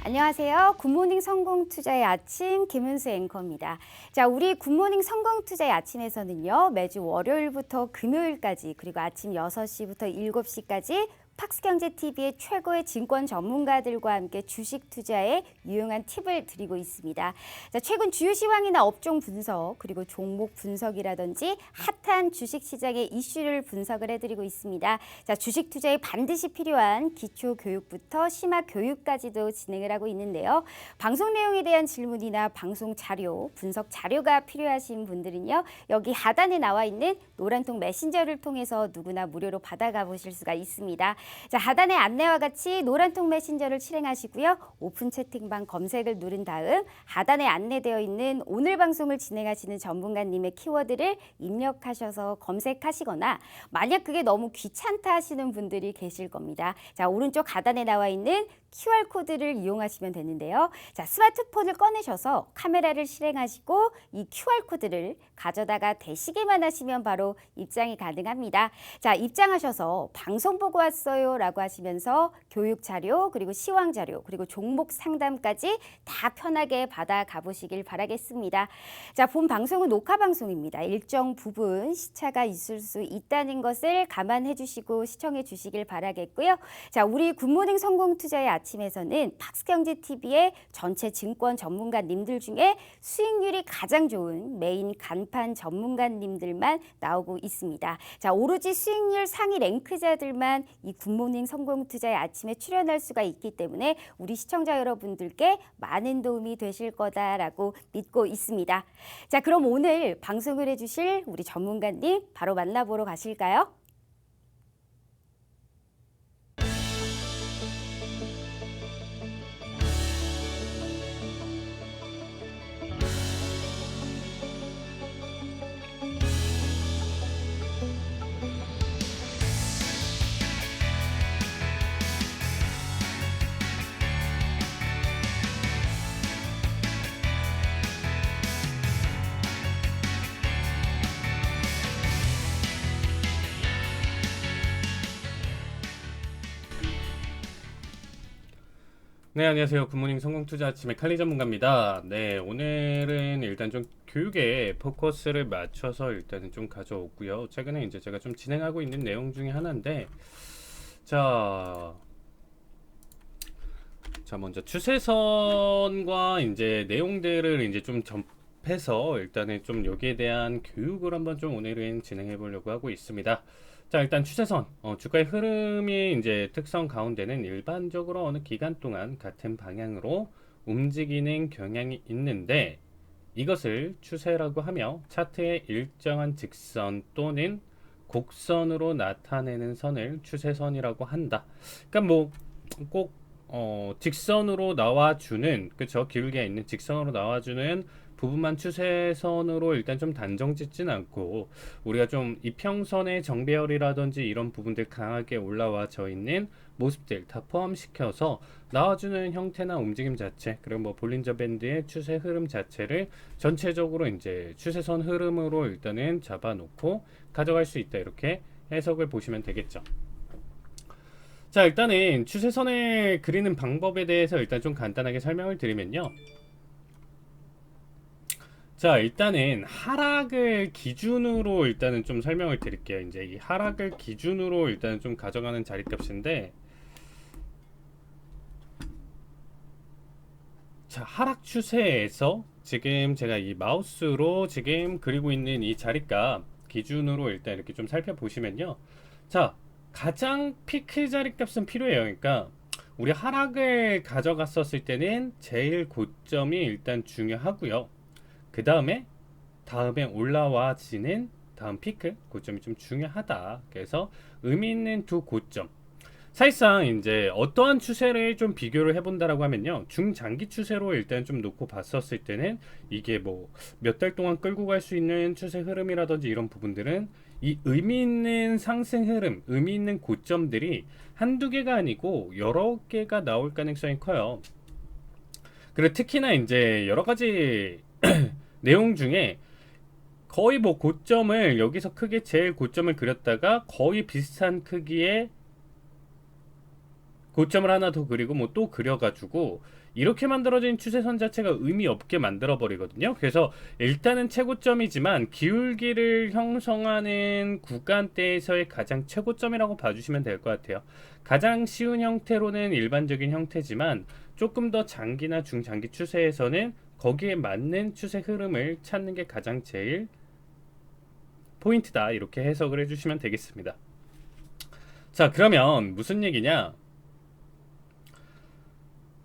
안녕하세요. 굿모닝 성공투자의 아침 김은수 앵커입니다. 자, 우리 굿모닝 성공투자의 아침에서는요. 매주 월요일부터 금요일까지 그리고 아침 6시부터 7시까지 팍스경제TV의 최고의 증권 전문가들과 함께 주식 투자에 유용한 팁을 드리고 있습니다. 자, 최근 주요 시황이나 업종 분석 그리고 종목 분석이라든지 핫한 주식 시장의 이슈를 분석을 해드리고 있습니다. 자, 주식 투자에 반드시 필요한 기초 교육부터 심화 교육까지도 진행을 하고 있는데요. 방송 내용에 대한 질문이나 방송 자료, 분석 자료가 필요하신 분들은요. 여기 하단에 나와 있는 노란통 메신저를 통해서 누구나 무료로 받아가 보실 수가 있습니다. 자, 하단의 안내와 같이 노란통 메신저를 실행하시고요. 오픈 채팅방 검색을 누른 다음 하단에 안내되어 있는 오늘 방송을 진행하시는 전문가님의 키워드를 입력하셔서 검색하시거나 만약 그게 너무 귀찮다 하시는 분들이 계실 겁니다. 자, 오른쪽 하단에 나와 있는 QR코드를 이용하시면 되는데요. 자, 스마트폰을 꺼내셔서 카메라를 실행하시고 이 QR코드를 가져다가 대시기만 하시면 바로 입장이 가능합니다. 자, 입장하셔서 방송 보고 왔어요 라고 하시면서 교육 자료 그리고 시황 자료 그리고 종목 상담까지 다 편하게 받아 가보시길 바라겠습니다. 자, 본 방송은 녹화 방송입니다. 일정 부분 시차가 있을 수 있다는 것을 감안해 주시고 시청해 주시길 바라겠고요. 자, 우리 굿모닝 성공투자의 아침에서는 팍스경제TV의 전체 증권 전문가님들 중에 수익률이 가장 좋은 메인 간판 전문가님들만 나오고 있습니다. 자, 오로지 수익률 상위 랭크자들만 이 굿모닝 성공투자의 아침에 출연할 수가 있기 때문에 우리 시청자 여러분들께 많은 도움이 되실 거다라고 믿고 있습니다. 자, 그럼 오늘 방송을 해주실 우리 전문가님 바로 만나보러 가실까요? 네, 안녕하세요. 굿모닝 성공투자 아침의 칼리 전문가입니다. 네, 오늘은 일단 좀 교육에 포커스를 맞춰서 일단은 좀 가져오고요. 최근에 이제 제가 좀 진행하고 있는 내용 중에 하나인데, 자, 먼저 추세선과 이제 내용들을 이제 좀 접해서 일단은 좀 여기에 대한 교육을 한번 좀 오늘은 진행해 보려고 하고 있습니다. 자, 일단 추세선, 주가의 흐름이 이제 특성 가운데는 일반적으로 어느 기간 동안 같은 방향으로 움직이는 경향이 있는데 이것을 추세라고 하며 차트의 일정한 직선 또는 곡선으로 나타내는 선을 추세선이라고 한다. 그러니까 뭐꼭 직선으로 나와주는, 그쵸, 기울기가 있는 직선으로 나와주는 부분만 추세선으로 일단 좀 단정 짓진 않고 우리가 좀 이평선의 정배열이라든지 이런 부분들 강하게 올라와져 있는 모습들 다 포함시켜서 나와주는 형태나 움직임 자체, 그리고 뭐 볼린저 밴드의 추세 흐름 자체를 전체적으로 이제 추세선 흐름으로 일단은 잡아놓고 가져갈 수 있다, 이렇게 해석을 보시면 되겠죠. 자, 일단은 추세선을 그리는 방법에 대해서 일단 좀 간단하게 설명을 드리면요. 자, 일단은 하락을 기준으로 일단은 좀 설명을 드릴게요. 이제 이 하락을 기준으로 일단은 좀 가져가는 자리값인데, 자, 하락 추세에서 지금 제가 이 마우스로 지금 그리고 있는 이 자리값 기준으로 일단 이렇게 좀 살펴보시면요. 자, 가장 피크 자리값은 필요해요. 그러니까 우리 하락을 가져갔었을 때는 제일 고점이 일단 중요하고요. 그 다음에 올라와지는 다음 피크 고점이 좀 중요하다. 그래서 의미 있는 두 고점, 사실상 이제 어떠한 추세를 좀 비교를 해본다라고 하면요, 중장기 추세로 일단 좀 놓고 봤었을 때는 이게 뭐 몇 달 동안 끌고 갈 수 있는 추세 흐름이라든지 이런 부분들은 이 의미 있는 상승 흐름, 의미 있는 고점들이 한두 개가 아니고 여러 개가 나올 가능성이 커요. 그리고 특히나 이제 여러 가지 내용 중에 거의 뭐 고점을 여기서 크게 제일 고점을 그렸다가 거의 비슷한 크기의 고점을 하나 더 그리고 뭐 또 그려가지고 이렇게 만들어진 추세선 자체가 의미 없게 만들어 버리거든요. 그래서 일단은 최고점이지만 기울기를 형성하는 구간대에서의 가장 최고점이라고 봐주시면 될 것 같아요. 가장 쉬운 형태로는 일반적인 형태지만 조금 더 장기나 중장기 추세에서는 거기에 맞는 추세 흐름을 찾는 게 가장 제일 포인트다, 이렇게 해석을 해주시면 되겠습니다. 자, 그러면 무슨 얘기냐,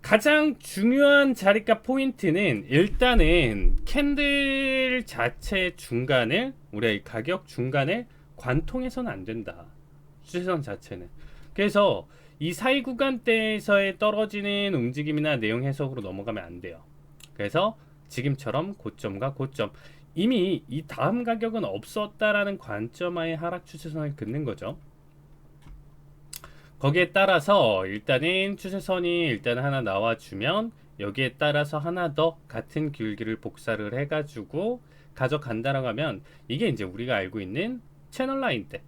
가장 중요한 자리값 포인트는 일단은 캔들 자체 중간을, 우리가 이 가격 중간을 관통해서는 안 된다, 추세선 자체는. 그래서 이 사이 구간대에서의 떨어지는 움직임이나 내용 해석으로 넘어가면 안 돼요. 그래서 지금처럼 고점과 고점, 이미 이 다음 가격은 없었다라는 관점하에 하락 추세선을 긋는 거죠. 거기에 따라서 일단은 추세선이 일단 하나 나와주면 여기에 따라서 하나 더 같은 기울기를 복사를 해가지고 가져간다라고 하면 이게 이제 우리가 알고 있는 채널 라인대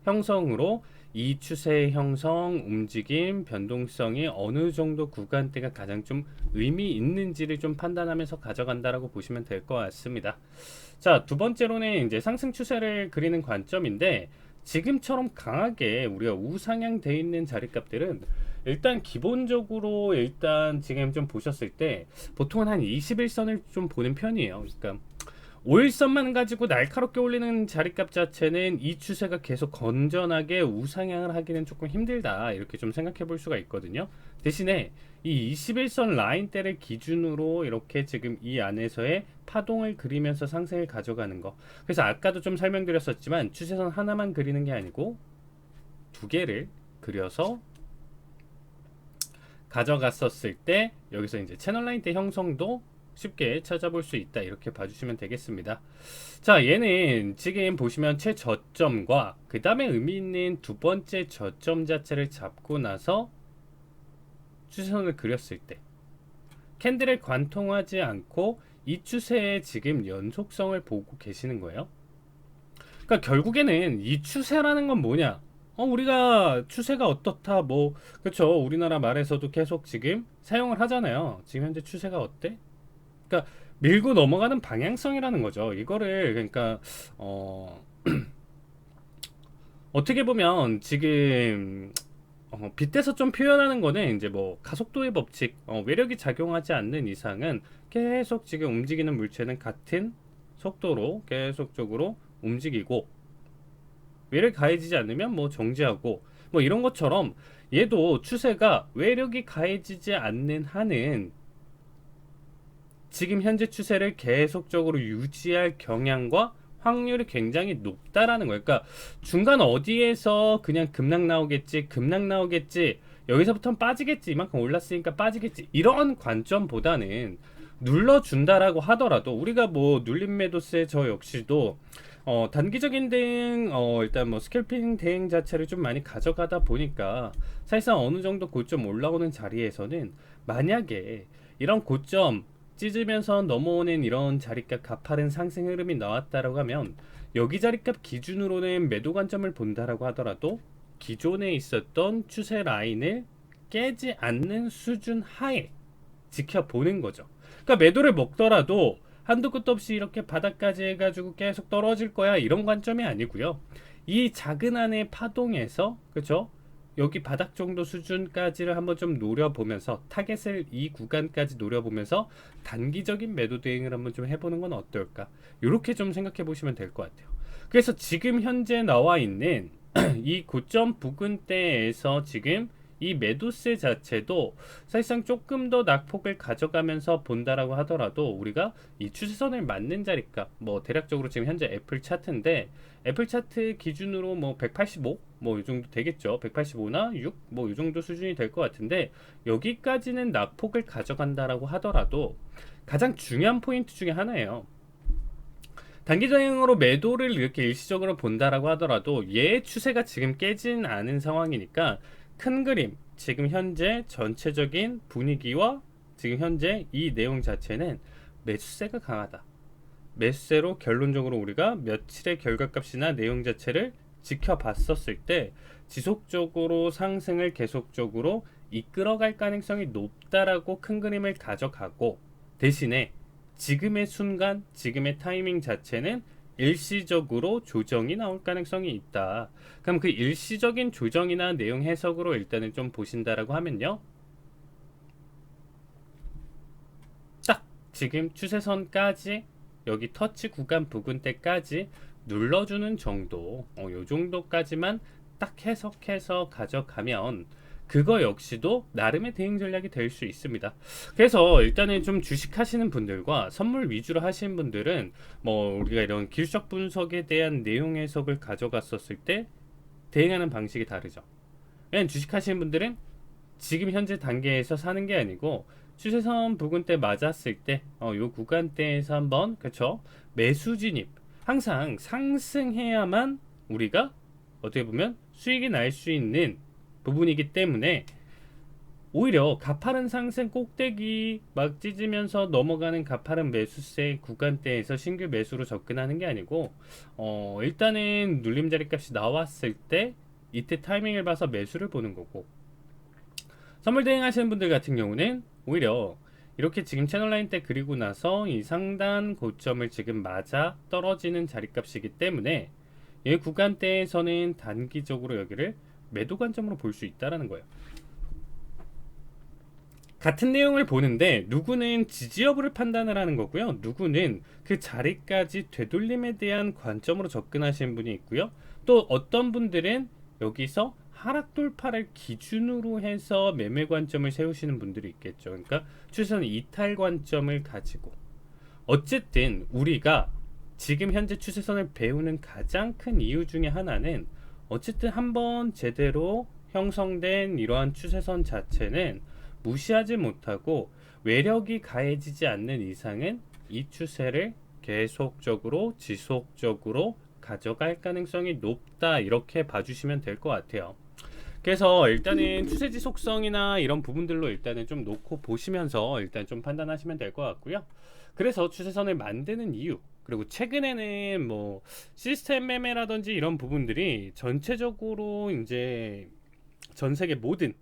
형성으로 이 추세 형성, 움직임, 변동성이 어느 정도 구간대가 가장 좀 의미 있는지를 좀 판단하면서 가져간다라고 보시면 될 것 같습니다. 자, 두 번째로는 이제 상승 추세를 그리는 관점인데, 지금처럼 강하게 우리가 우상향 돼 있는 자리값들은 일단 기본적으로 일단 지금 좀 보셨을 때 보통은 한 21선을 좀 보는 편이에요. 그러니까 5일선만 가지고 날카롭게 올리는 자리값 자체는 이 추세가 계속 건전하게 우상향을 하기는 조금 힘들다, 이렇게 좀 생각해 볼 수가 있거든요. 대신에 이 21선 라인대를 기준으로 이렇게 지금 이 안에서의 파동을 그리면서 상승을 가져가는 거. 그래서 아까도 좀 설명드렸었지만 추세선 하나만 그리는 게 아니고 두 개를 그려서 가져갔었을 때 여기서 이제 채널 라인대 형성도 쉽게 찾아볼 수 있다, 이렇게 봐주시면 되겠습니다. 자, 얘는 지금 보시면 최저점과 그 다음에 의미 있는 두 번째 저점 자체를 잡고 나서 추세선을 그렸을 때 캔들을 관통하지 않고 이 추세의 지금 연속성을 보고 계시는 거예요. 그러니까 결국에는 이 추세라는 건 뭐냐, 우리가 추세가 어떻다, 뭐 그렇죠, 우리나라 말에서도 계속 지금 사용을 하잖아요. 지금 현재 추세가 어때? 그러니까 밀고 넘어가는 방향성이라는 거죠. 이거를 그러니까 어떻게 보면 지금 빗대서 좀 표현하는 거는 이제 뭐 가속도의 법칙, 외력이 작용하지 않는 이상은 계속 지금 움직이는 물체는 같은 속도로 계속적으로 움직이고, 외력이 가해지지 않으면 뭐 정지하고, 뭐 이런 것처럼 얘도 추세가 외력이 가해지지 않는 한은 지금 현재 추세를 계속적으로 유지할 경향과 확률이 굉장히 높다라는 거예요. 그러니까 중간 어디에서 그냥 급락 나오겠지, 여기서부터는 빠지겠지, 이만큼 올랐으니까 빠지겠지, 이런 관점보다는 눌러준다라고 하더라도 우리가 뭐 눌림 매도세 저 역시도 단기적인 대응, 일단 뭐 스캘핑 대응 자체를 좀 많이 가져가다 보니까 사실상 어느 정도 고점 올라오는 자리에서는 만약에 이런 고점 찢으면서 넘어오는 이런 자리값 가파른 상승 흐름이 나왔다라고 하면 여기 자리값 기준으로는 매도 관점을 본다라고 하더라도 기존에 있었던 추세 라인을 깨지 않는 수준 하에 지켜보는 거죠. 그러니까 매도를 먹더라도 한도 끝도 없이 이렇게 바닥까지 해가지고 계속 떨어질 거야, 이런 관점이 아니고요. 이 작은 안의 파동에서, 그렇죠, 여기 바닥 정도 수준까지를 한번 좀 노려보면서 타겟을 이 구간까지 노려보면서 단기적인 매도 대응을 한번 좀 해보는 건 어떨까, 이렇게 좀 생각해 보시면 될 것 같아요. 그래서 지금 현재 나와 있는 이 고점 부근대에서 지금 이 매도세 자체도 사실상 조금 더 낙폭을 가져가면서 본다라고 하더라도 우리가 이 추세선을 맞는 자리값, 뭐 대략적으로 지금 현재 애플 차트인데 애플 차트 기준으로 뭐 185, 뭐 이 정도 되겠죠. 185나 6, 뭐 이 정도 수준이 될 것 같은데 여기까지는 낙폭을 가져간다라고 하더라도 가장 중요한 포인트 중에 하나예요. 단기 대응으로 매도를 이렇게 일시적으로 본다라고 하더라도 얘의 추세가 지금 깨진 않은 상황이니까 큰 그림, 지금 현재 전체적인 분위기와 지금 현재 이 내용 자체는 매수세가 강하다, 매수세로 결론적으로 우리가 며칠의 결과값이나 내용 자체를 지켜봤었을 때 지속적으로 상승을 계속적으로 이끌어갈 가능성이 높다라고 큰 그림을 가져가고, 대신에 지금의 순간, 지금의 타이밍 자체는 일시적으로 조정이 나올 가능성이 있다. 그럼 그 일시적인 조정이나 내용 해석으로 일단은 좀 보신다라고 하면요. 딱 지금 추세선까지 여기 터치 구간 부근 때까지 눌러주는 정도, 요 정도까지만 딱 해석해서 가져가면 그거 역시도 나름의 대응 전략이 될 수 있습니다. 그래서 일단은 좀 주식하시는 분들과 선물 위주로 하시는 분들은 뭐 우리가 이런 기술적 분석에 대한 내용 해석을 가져갔었을 때 대응하는 방식이 다르죠. 왜냐면 주식하시는 분들은 지금 현재 단계에서 사는 게 아니고 추세선 부근 때 맞았을 때 요 구간대에서 한번 그쵸 매수 진입, 항상 상승해야만 우리가 어떻게 보면 수익이 날 수 있는 부분이기 때문에 오히려 가파른 상승 꼭대기 막 찢으면서 넘어가는 가파른 매수세 구간대에서 신규 매수로 접근하는 게 아니고 일단은 눌림자리 값이 나왔을 때 이때 타이밍을 봐서 매수를 보는 거고, 선물 대행하시는 분들 같은 경우는 오히려 이렇게 지금 채널라인 때 그리고 나서 이 상단 고점을 지금 맞아 떨어지는 자리값이기 때문에 이 구간대에서는 단기적으로 여기를 매도 관점으로 볼 수 있다라는 거예요. 같은 내용을 보는데 누구는 지지 여부를 판단을 하는 거고요. 누구는 그 자리까지 되돌림에 대한 관점으로 접근하시는 분이 있고요. 또 어떤 분들은 여기서 하락 돌파를 기준으로 해서 매매 관점을 세우시는 분들이 있겠죠. 그러니까 추세선 이탈 관점을 가지고, 어쨌든 우리가 지금 현재 추세선을 배우는 가장 큰 이유 중에 하나는 어쨌든 한번 제대로 형성된 이러한 추세선 자체는 무시하지 못하고 외력이 가해지지 않는 이상은 이 추세를 계속적으로 지속적으로 가져갈 가능성이 높다, 이렇게 봐주시면 될 것 같아요. 그래서 일단은 추세 지속성이나 이런 부분들로 일단은 좀 놓고 보시면서 일단 좀 판단하시면 될 것 같고요. 그래서 추세선을 만드는 이유, 그리고 최근에는 뭐 시스템 매매라든지 이런 부분들이 전체적으로 이제 전 세계 모든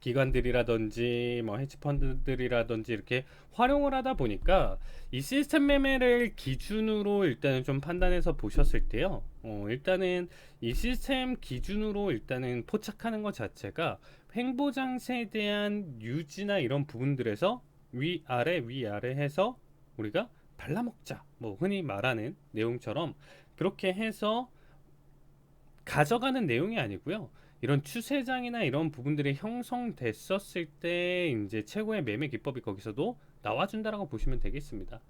기관들이라든지 뭐 헤지펀드들이라든지 이렇게 활용을 하다 보니까 이 시스템 매매를 기준으로 일단은 좀 판단해서 보셨을 때요. 일단은 이 시스템 기준으로 일단은 포착하는 것 자체가 횡보장세에 대한 유지나 이런 부분들에서 위아래 위아래 해서 우리가 발라먹자, 뭐 흔히 말하는 내용처럼 그렇게 해서 가져가는 내용이 아니고요. 이런 추세장이나 이런 부분들이 형성됐었을 때 이제 최고의 매매 기법이 거기서도 나와준다라고 보시면 되겠습니다.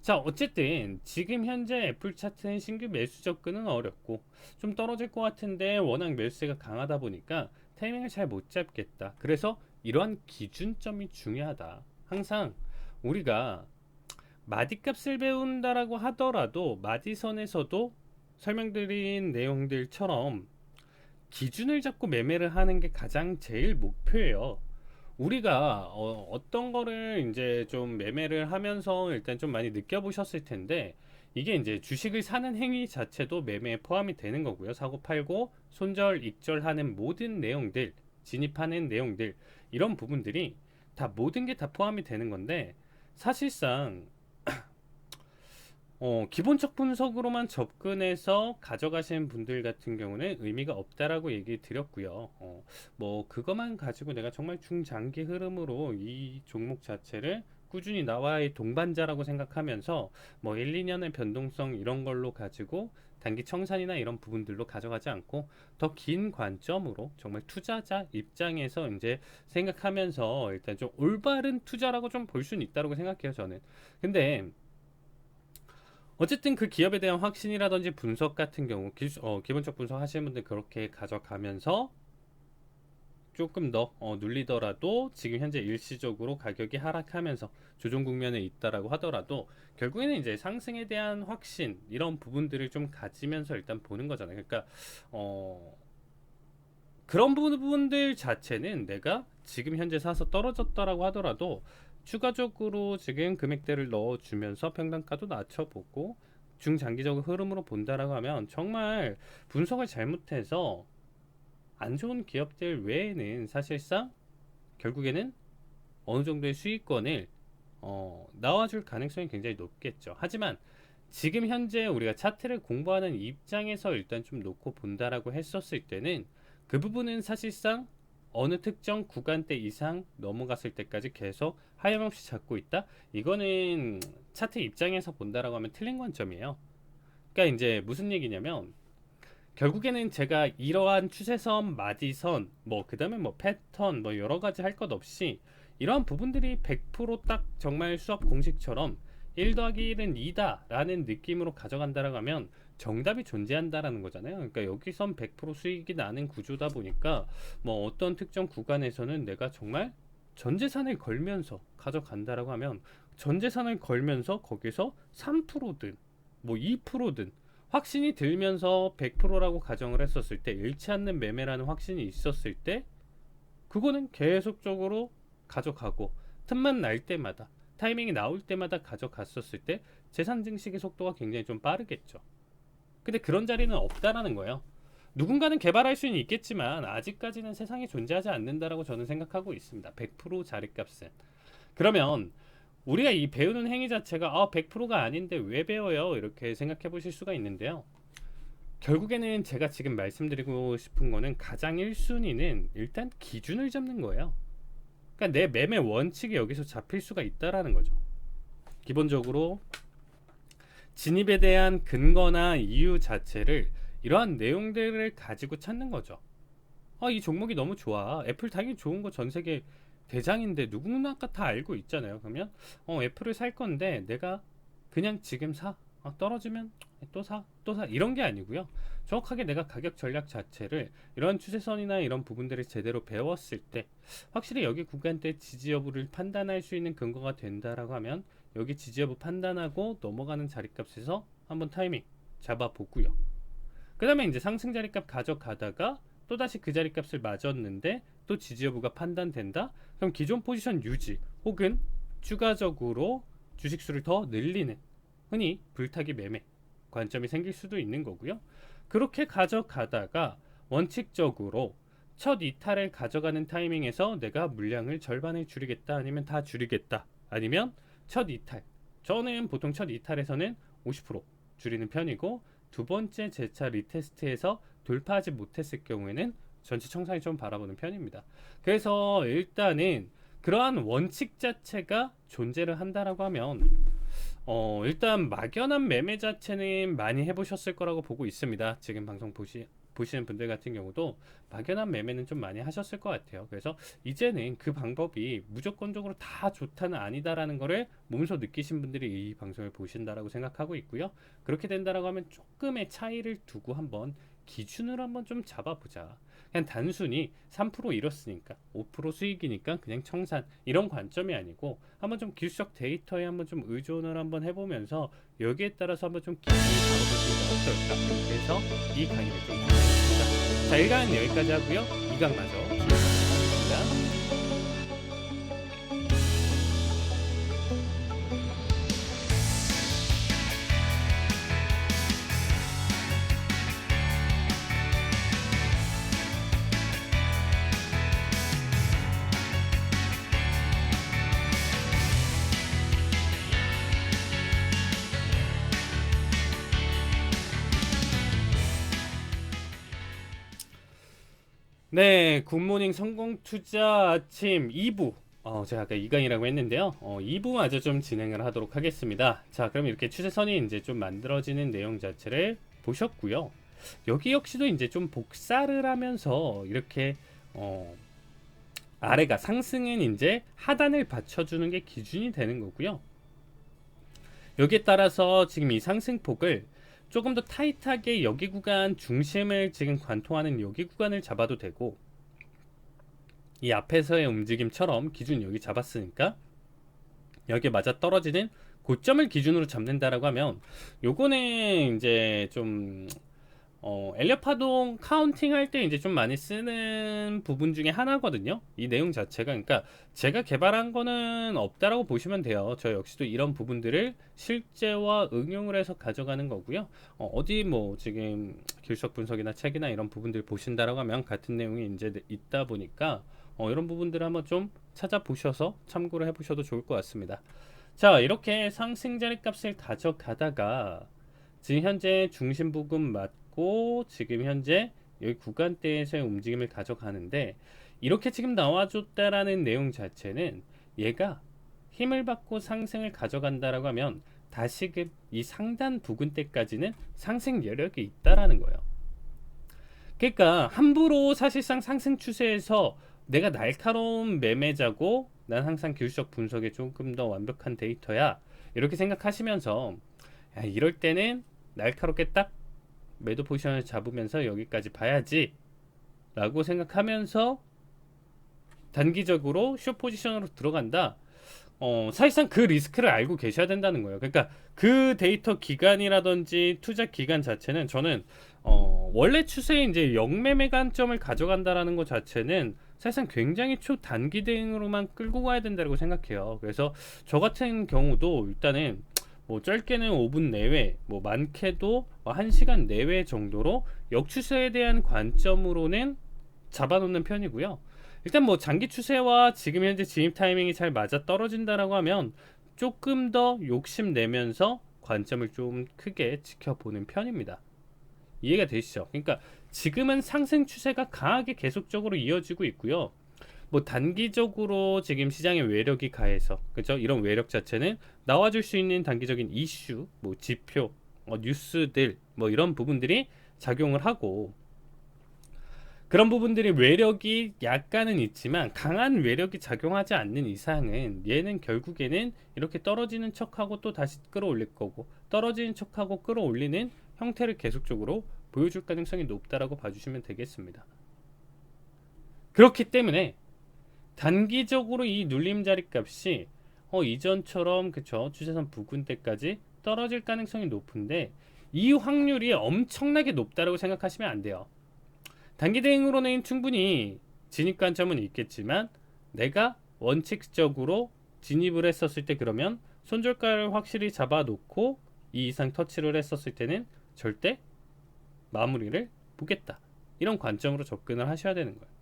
자, 어쨌든 지금 현재 애플 차트는 신규 매수 접근은 어렵고 좀 떨어질 것 같은데 워낙 매수세가 강하다 보니까 타이밍을 잘 못 잡겠다. 그래서 이러한 기준점이 중요하다. 항상 우리가 마디값을 배운다라고 하더라도 마디선에서도 설명드린 내용들처럼 기준을 잡고 매매를 하는 게 가장 제일 목표예요. 우리가 어떤 거를 이제 좀 매매를 하면서 일단 좀 많이 느껴보셨을 텐데, 이게 이제 주식을 사는 행위 자체도 매매에 포함이 되는 거고요. 사고 팔고 손절 익절하는 모든 내용들, 진입하는 내용들, 이런 부분들이 다 모든 게 다 포함이 되는 건데, 사실상 기본적 분석으로만 접근해서 가져가시는 분들 같은 경우는 의미가 없다라고 얘기 드렸고요. 뭐 그것만 가지고 내가 정말 중장기 흐름으로 이 종목 자체를 꾸준히 나와의 동반자라고 생각하면서 뭐 1, 2년의 변동성 이런 걸로 가지고 단기 청산이나 이런 부분들로 가져가지 않고 더 긴 관점으로 정말 투자자 입장에서 이제 생각하면서 일단 좀 올바른 투자라고 좀 볼 수는 있다고 생각해요, 저는. 근데 어쨌든 그 기업에 대한 확신이라든지 분석 같은 경우 기본적 분석 하시는 분들 그렇게 가져가면서 조금 더 눌리더라도 지금 현재 일시적으로 가격이 하락하면서 조정 국면에 있다라고 하더라도 결국에는 이제 상승에 대한 확신 이런 부분들을 좀 가지면서 일단 보는 거잖아요. 그러니까 그런 부분들 자체는 내가 지금 현재 사서 떨어졌다라고 하더라도 추가적으로 지금 금액대를 넣어주면서 평단가도 낮춰보고 중장기적 흐름으로 본다라고 하면 정말 분석을 잘못해서 안 좋은 기업들 외에는 사실상 결국에는 어느 정도의 수익권을 나와줄 가능성이 굉장히 높겠죠. 하지만 지금 현재 우리가 차트를 공부하는 입장에서 일단 좀 놓고 본다라고 했었을 때는 그 부분은 사실상 어느 특정 구간대 이상 넘어갔을 때까지 계속 하염없이 잡고 있다. 이거는 차트 입장에서 본다라고 하면 틀린 관점이에요. 그러니까 이제 무슨 얘기냐면 결국에는 제가 이러한 추세선, 마디선, 뭐 그다음에 뭐 패턴, 뭐 여러 가지 할 것 없이 이러한 부분들이 100%딱 정말 수학 공식처럼 1 더하기 1은 2다 라는 느낌으로 가져간다라고 하면 정답이 존재한다라는 거잖아요. 그러니까 여기선 100% 수익이 나는 구조다 보니까 뭐 어떤 특정 구간에서는 내가 정말 전 재산을 걸면서 가져간다라고 하면 전 재산을 걸면서 거기서 3%든 뭐 2%든 확신이 들면서 100%라고 가정을 했었을 때 잃지 않는 매매라는 확신이 있었을 때 그거는 계속적으로 가져가고 틈만 날 때마다 타이밍이 나올 때마다 가져갔었을 때 재산 증식의 속도가 굉장히 좀 빠르겠죠. 근데 그런 자리는 없다라는 거예요. 누군가는 개발할 수는 있겠지만 아직까지는 세상에 존재하지 않는다라고 저는 생각하고 있습니다. 100% 자리값은. 그러면 우리가 이 배우는 행위 자체가 100%가 아닌데 왜 배워요? 이렇게 생각해 보실 수가 있는데요. 결국에는 제가 지금 말씀드리고 싶은 거는 가장 1순위는 일단 기준을 잡는 거예요. 그러니까 내 매매 원칙이 여기서 잡힐 수가 있다라는 거죠. 기본적으로 진입에 대한 근거나 이유 자체를 이러한 내용들을 가지고 찾는 거죠. 이 종목이 너무 좋아. 애플 당연히 좋은 거 전 세계 대장인데 누구나가 다 알고 있잖아요. 그러면 애플을 살 건데 내가 그냥 지금 사. 떨어지면 또 사, 또 사. 이런 게 아니고요. 정확하게 내가 가격 전략 자체를 이런 추세선이나 이런 부분들을 제대로 배웠을 때 확실히 여기 구간대 지지 여부를 판단할 수 있는 근거가 된다라고 하면 여기 지지 여부 판단하고 넘어가는 자리값에서 한번 타이밍 잡아보고요. 그 다음에 이제 상승 자리값 가져가다가 또다시 그 자리값을 맞았는데 또 지지 여부가 판단된다? 그럼 기존 포지션 유지 혹은 추가적으로 주식수를 더 늘리는 흔히 불타기 매매 관점이 생길 수도 있는 거고요. 그렇게 가져가다가 원칙적으로 첫 이탈을 가져가는 타이밍에서 내가 물량을 절반을 줄이겠다 아니면 다 줄이겠다 아니면 첫 이탈 저는 보통 첫 이탈에서는 50% 줄이는 편이고 두 번째 재차 리테스트에서 돌파하지 못했을 경우에는 전체 청산이 좀 바라보는 편입니다. 그래서 일단은 그러한 원칙 자체가 존재를 한다라고 하면 일단 막연한 매매 자체는 많이 해보셨을 거라고 보고 있습니다. 지금 방송 보시는 분들 같은 경우도 막연한 매매는 좀 많이 하셨을 것 같아요. 그래서 이제는 그 방법이 무조건적으로 다 좋다는 아니다라는 거를 몸소 느끼신 분들이 이 방송을 보신다라고 생각하고 있고요. 그렇게 된다라고 하면 조금의 차이를 두고 한번 기준을 한번 좀 잡아보자. 그냥 단순히 3% 잃었으니까 5% 수익이니까 그냥 청산 이런 관점이 아니고 한번 좀 기술적 데이터에 한번 좀 의존을 한번 해보면서 여기에 따라서 한번 좀 기준을 잡아보시면 어떨까. 그래서 이 강의를 좀 준비했습니다. 자, 1강은 여기까지 하고요. 2강 마저 진행하겠습니다. 네, 굿모닝 성공투자 아침 2부. 제가 아까 2강이라고 했는데요. 2부 마저 좀 진행을 하도록 하겠습니다. 자, 그럼 이렇게 추세선이 이제 좀 만들어지는 내용 자체를 보셨고요. 여기 역시도 이제 좀 복사를 하면서 이렇게 아래가 상승은 이제 하단을 받쳐주는 게 기준이 되는 거고요. 여기에 따라서 지금 이 상승폭을 조금 더 타이트하게 여기 구간 중심을 지금 관통하는 여기 구간을 잡아도 되고 이 앞에서의 움직임처럼 기준 여기 잡았으니까 여기에 맞아 떨어지는 고점을 기준으로 잡는다라고 하면 요거는 이제 좀 엘리엇 파동 카운팅 할 때 이제 좀 많이 쓰는 부분 중에 하나거든요. 이 내용 자체가. 그러니까 제가 개발한 거는 없다라고 보시면 돼요. 저 역시도 이런 부분들을 실제와 응용을 해서 가져가는 거고요. 어디 뭐 지금 길석 분석이나 책이나 이런 부분들 보신다라고 하면 같은 내용이 이제 있다 보니까 이런 부분들을 한번 좀 찾아보셔서 참고를 해보셔도 좋을 것 같습니다. 자, 이렇게 상승 자리값을 가져가다가 지금 현재 중심 부분 맞고 지금 현재 여기 구간대에서의 움직임을 가져가는데, 이렇게 지금 나와줬다라는 내용 자체는 얘가 힘을 받고 상승을 가져간다라고 하면 다시금 이 상단 부근대까지는 상승 여력이 있다라는 거예요. 그러니까 함부로 사실상 상승 추세에서 내가 날카로운 매매자고 난 항상 기술적 분석에 조금 더 완벽한 데이터야 이렇게 생각하시면서, 야, 이럴 때는 날카롭게 딱 매도 포지션을 잡으면서 여기까지 봐야지 라고 생각하면서 단기적으로 숏 포지션으로 들어간다. 사실상 그 리스크를 알고 계셔야 된다는 거예요. 그러니까 그 데이터 기간이라든지 투자 기간 자체는 저는 원래 추세에 이제 역매매 관점을 가져간다라는 것 자체는 사실상 굉장히 초단기 대응으로만 끌고 가야 된다고 생각해요. 그래서 저 같은 경우도 일단은 뭐 짧게는 5분 내외, 뭐 많게도 1시간 내외 정도로 역추세에 대한 관점으로는 잡아놓는 편이고요. 일단 뭐 장기 추세와 지금 현재 진입 타이밍이 잘 맞아 떨어진다라고 하면 조금 더 욕심내면서 관점을 좀 크게 지켜보는 편입니다. 이해가 되시죠? 그러니까 지금은 상승 추세가 강하게 계속적으로 이어지고 있고요. 뭐 단기적으로 지금 시장의 외력이 가해서, 그죠? 이런 외력 자체는 나와줄 수 있는 단기적인 이슈, 뭐 지표, 뉴스들, 뭐 이런 부분들이 작용을 하고, 그런 부분들이 외력이 약간은 있지만 강한 외력이 작용하지 않는 이상은 얘는 결국에는 이렇게 떨어지는 척하고 또 다시 끌어올릴 거고, 떨어지는 척하고 끌어올리는 형태를 계속적으로 보여줄 가능성이 높다라고 봐주시면 되겠습니다. 그렇기 때문에 단기적으로 이 눌림 자리 값이 이전처럼 그쵸 추세선 부근대까지 떨어질 가능성이 높은데, 이 확률이 엄청나게 높다라고 생각하시면 안 돼요. 단기 대응으로는 충분히 진입 관점은 있겠지만 내가 원칙적으로 진입을 했었을 때, 그러면 손절가를 확실히 잡아놓고 이 이상 터치를 했었을 때는 절대 마무리를 보겠다, 이런 관점으로 접근을 하셔야 되는 거예요.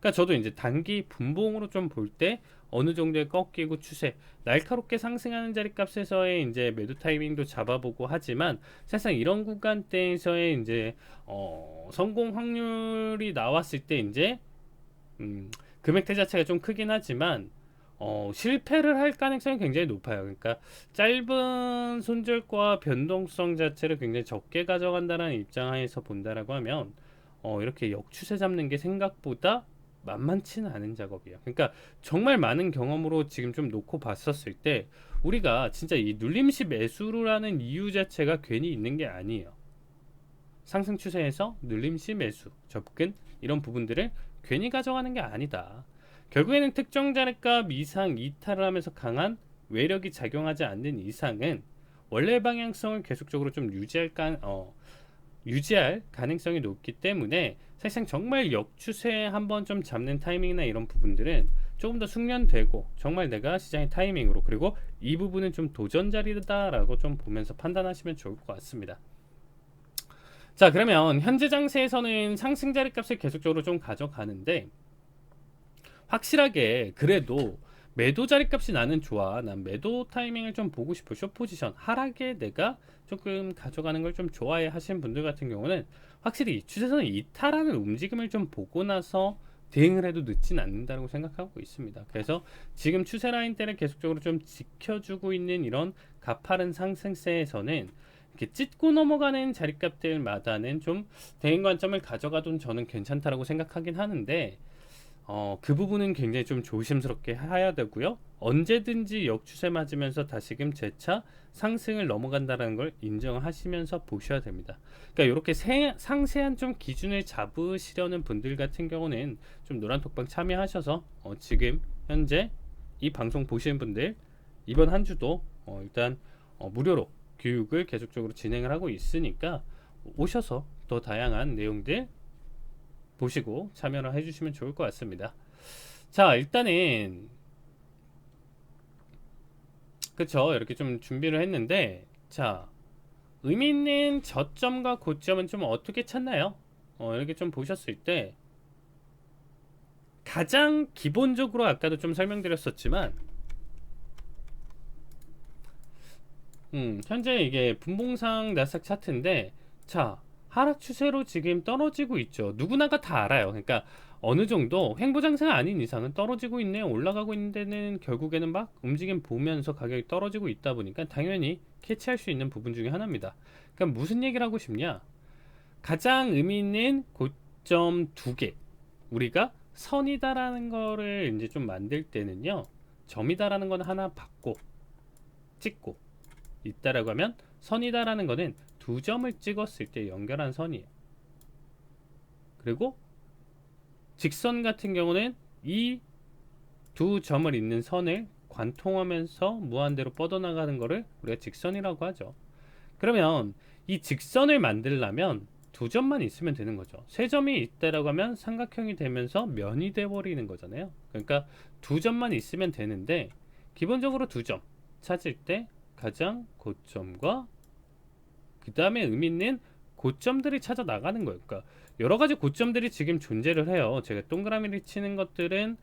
그러니까 저도 이제 단기 분봉으로 좀 볼 때 어느 정도의 꺾이고 추세, 날카롭게 상승하는 자리값에서의 이제 매도 타이밍도 잡아보고 하지만, 사실상 이런 구간대에서의 이제 성공 확률이 나왔을 때 이제 금액대 자체가 좀 크긴 하지만 실패를 할 가능성이 굉장히 높아요. 그러니까 짧은 손절과 변동성 자체를 굉장히 적게 가져간다는 입장에서 본다라고 하면 이렇게 역추세 잡는 게 생각보다 만만치는 않은 작업이에요. 그러니까 정말 많은 경험으로 지금 좀 놓고 봤었을 때 우리가 진짜 이 눌림시 매수라는 이유 자체가 괜히 있는 게 아니에요. 상승 추세에서 눌림시 매수, 접근, 이런 부분들을 괜히 가져가는 게 아니다. 결국에는 특정 자리값 이상 이탈을 하면서 강한 외력이 작용하지 않는 이상은 원래 방향성을 계속적으로 좀 유지할 가능성이 높기 때문에, 사실상 정말 역추세 한번 좀 잡는 타이밍이나 이런 부분들은 조금 더 숙련되고 정말 내가 시장의 타이밍으로, 그리고 이 부분은 좀 도전 자리다라고 좀 보면서 판단하시면 좋을 것 같습니다. 자, 그러면 현재 장세에서는 상승 자리값을 계속적으로 좀 가져가는데, 확실하게 그래도 매도 자리값이 나는 좋아, 난 매도 타이밍을 좀 보고 싶어, 숏 포지션 하락에 내가 조금 가져가는 걸 좀 좋아해 하시는 분들 같은 경우는 확실히 추세선을 이탈하는 움직임을 좀 보고 나서 대응을 해도 늦진 않는다고 생각하고 있습니다. 그래서 지금 추세 라인대를 계속적으로 좀 지켜주고 있는 이런 가파른 상승세에서는 이렇게 찢고 넘어가는 자리값들마다는 좀 대응 관점을 가져가도 저는 괜찮다라고 생각하긴 하는데, 그 부분은 굉장히 좀 조심스럽게 해야 되고요. 언제든지 역추세 맞으면서 다시금 재차 상승을 넘어간다는 걸 인정하시면서 보셔야 됩니다. 그러니까 이렇게 상세한 좀 기준을 잡으시려는 분들 같은 경우는 좀 노란톡방 참여하셔서 지금 현재 이 방송 보시는 분들 이번 한 주도 일단 무료로 교육을 계속적으로 진행을 하고 있으니까 오셔서 더 다양한 내용들 보시고 참여를 해주시면 좋을 것 같습니다. 자, 일단은 그쵸, 이렇게 좀 준비를 했는데, 자, 의미 있는 저점과 고점은 좀 어떻게 찾나요? 이렇게 좀 보셨을 때 가장 기본적으로 아까도 좀 설명드렸었지만 현재 이게 분봉상 나스닥 차트인데, 자, 하락 추세로 지금 떨어지고 있죠. 누구나가 다 알아요. 그러니까 어느 정도 횡보장세가 아닌 이상은 떨어지고 있네, 올라가고 있는 데는 결국에는 막 움직임 보면서 가격이 떨어지고 있다 보니까 당연히 캐치할 수 있는 부분 중에 하나입니다. 그러니까 무슨 얘기를 하고 싶냐? 가장 의미 있는 고점 두 개, 우리가 선이다라는 거를 이제 좀 만들 때는요, 점이다라는 거는 하나 받고 찍고 있다라고 하면, 선이다라는 거는 두 점을 찍었을 때 연결한 선이에요. 그리고 직선 같은 경우는 이 두 점을 잇는 선을 관통하면서 무한대로 뻗어나가는 거를 우리가 직선이라고 하죠. 그러면 이 직선을 만들려면 두 점만 있으면 되는 거죠. 세 점이 있다라고 하면 삼각형이 되면서 면이 돼버리는 거잖아요. 그러니까 두 점만 있으면 되는데, 기본적으로 두 점 찾을 때 가장 고점과 그 다음에 의미 있는 고점들이 찾아 나가는 거예요. 그러니까 여러 가지 고점들이 지금 존재를 해요. 제가 동그라미를 치는 것들은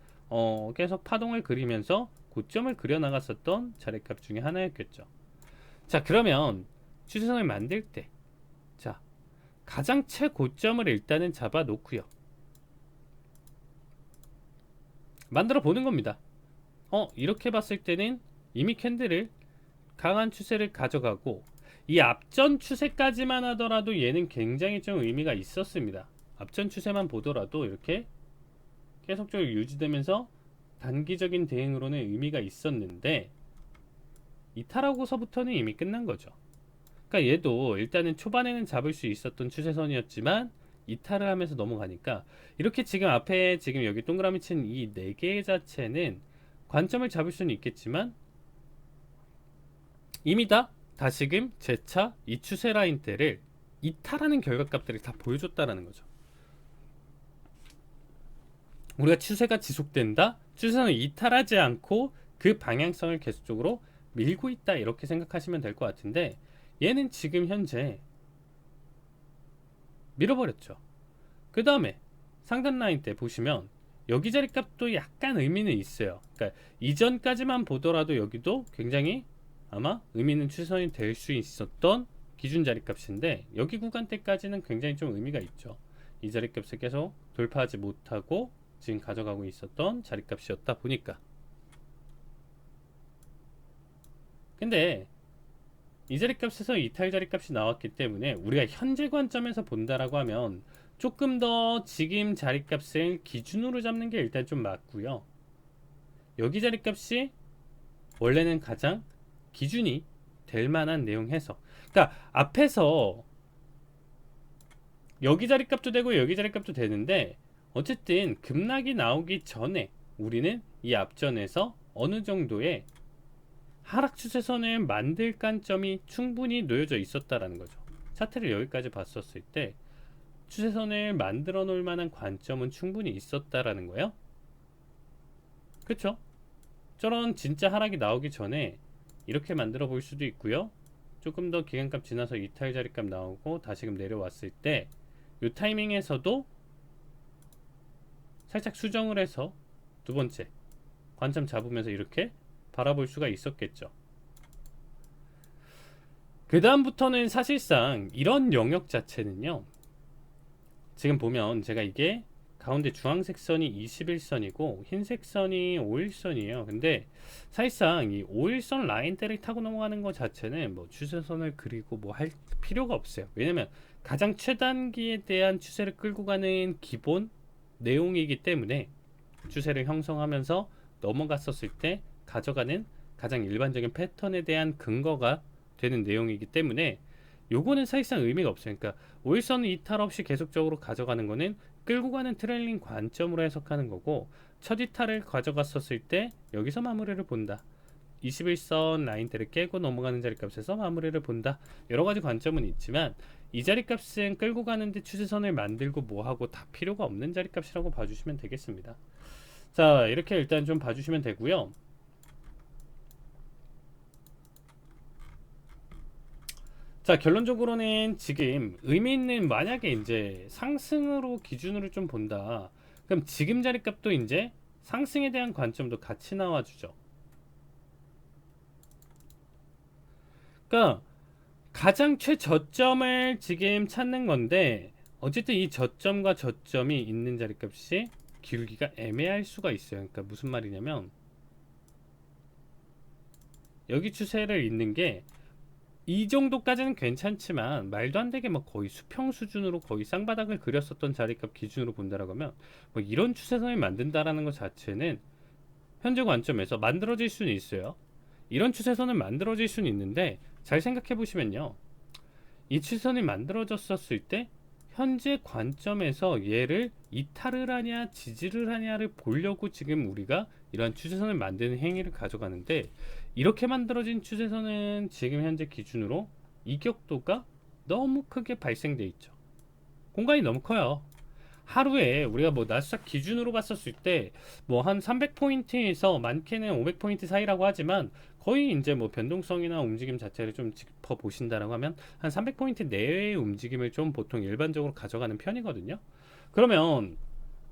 계속 파동을 그리면서 고점을 그려 나갔었던 자리값 중에 하나였겠죠. 자, 그러면 추세선을 만들 때, 자, 가장 최고점을 일단은 잡아 놓고요, 만들어 보는 겁니다. 이렇게 봤을 때는 이미 캔들을 강한 추세를 가져가고, 이 앞전 추세까지만 하더라도 얘는 굉장히 좀 의미가 있었습니다. 앞전 추세만 보더라도 이렇게 계속적으로 유지되면서 단기적인 대응으로는 의미가 있었는데, 이탈하고서부터는 이미 끝난 거죠. 그러니까 얘도 일단은 초반에는 잡을 수 있었던 추세선이었지만 이탈을 하면서 넘어가니까, 이렇게 지금 앞에 지금 여기 동그라미 친 이 네 개 자체는 관점을 잡을 수는 있겠지만 이미 다 다시금 재차 이 추세 라인대를 이탈하는 결과값들을 다 보여줬다라는 거죠. 우리가 추세가 지속된다, 추세선을 이탈하지 않고 그 방향성을 계속적으로 밀고 있다, 이렇게 생각하시면 될 것 같은데, 얘는 지금 현재 밀어버렸죠. 그 다음에 상단 라인 때 보시면 여기 자리 값도 약간 의미는 있어요. 그러니까 이전까지만 보더라도 여기도 굉장히 아마 의미 있는 추세선이 될 수 있었던 기준 자리 값인데, 여기 구간대까지는 굉장히 좀 의미가 있죠. 이 자리 값을 계속 돌파하지 못하고 지금 가져가고 있었던 자리 값이었다 보니까. 근데 이 자리 값에서 이탈 자리 값이 나왔기 때문에 우리가 현재 관점에서 본다라고 하면 조금 더 지금 자리 값을 기준으로 잡는 게 일단 좀 맞고요. 여기 자리 값이 원래는 가장 기준이 될 만한 내용 해서, 그러니까 앞에서 여기 자리 값도 되고 여기 자리 값도 되는데, 어쨌든 급락이 나오기 전에 우리는 이 앞전에서 어느 정도의 하락 추세선을 만들 관점이 충분히 놓여져 있었다라는 거죠. 차트를 여기까지 봤었을 때 추세선을 만들어 놓을 만한 관점은 충분히 있었다라는 거예요. 그쵸? 저런 진짜 하락이 나오기 전에 이렇게 만들어 볼 수도 있고요. 조금 더 기간값 지나서 이탈 자리값 나오고 다시금 내려왔을 때 이 타이밍에서도 살짝 수정을 해서 두 번째 관점 잡으면서 이렇게 바라볼 수가 있었겠죠. 그 다음부터는 사실상 이런 영역 자체는요, 지금 보면 제가 이게 가운데 주황색 선이 21선이고 흰색 선이 5일선이에요. 근데 사실상 이 5일선 라인대를 타고 넘어가는 것 자체는 뭐 추세선을 그리고 뭐 할 필요가 없어요. 왜냐면 가장 최단기에 대한 추세를 끌고 가는 기본 내용이기 때문에 추세를 형성하면서 넘어갔었을 때 가져가는 가장 일반적인 패턴에 대한 근거가 되는 내용이기 때문에 요거는 사실상 의미가 없어요. 그러니까 5일선 이탈 없이 계속적으로 가져가는 거는 끌고 가는 트레일링 관점으로 해석하는 거고, 첫 이탈을 가져갔었을 때 여기서 마무리를 본다, 21선 라인대를 깨고 넘어가는 자리값에서 마무리를 본다. 여러 가지 관점은 있지만 이 자리값은 끌고 가는데 추세선을 만들고 뭐하고 다 필요가 없는 자리값이라고 봐주시면 되겠습니다. 자, 이렇게 일단 좀 봐주시면 되고요. 자, 결론적으로는 지금 의미 있는, 만약에 이제 상승으로 기준으로 좀 본다. 그럼 지금 자리값도 이제 상승에 대한 관점도 같이 나와주죠. 그러니까 가장 최저점을 지금 찾는 건데, 어쨌든 이 저점과 저점이 있는 자리값이 기울기가 애매할 수가 있어요. 그러니까 무슨 말이냐면, 여기 추세를 잇는 게 이 정도까지는 괜찮지만 말도 안 되게 막 거의 수평 수준으로 거의 쌍바닥을 그렸었던 자리값 기준으로 본다라고 하면, 뭐 이런 추세선을 만든다라는 것 자체는 현재 관점에서 만들어질 수는 있어요. 이런 추세선은 만들어질 수는 있는데, 잘 생각해 보시면요, 이 추세선이 만들어졌었을 때 현재 관점에서 얘를 이탈을 하냐 지지를 하냐를 보려고 지금 우리가 이러한 추세선을 만드는 행위를 가져가는데, 이렇게 만들어진 추세선은 지금 현재 기준으로 이격도가 너무 크게 발생돼 있죠. 공간이 너무 커요. 하루에 우리가 뭐 나스닥 기준으로 봤었을 때 뭐 한 300포인트에서 많게는 500포인트 사이라고 하지만, 거의 이제 뭐 변동성이나 움직임 자체를 좀 짚어 보신다라고 하면 한 300포인트 내외의 움직임을 좀 보통 일반적으로 가져가는 편이거든요. 그러면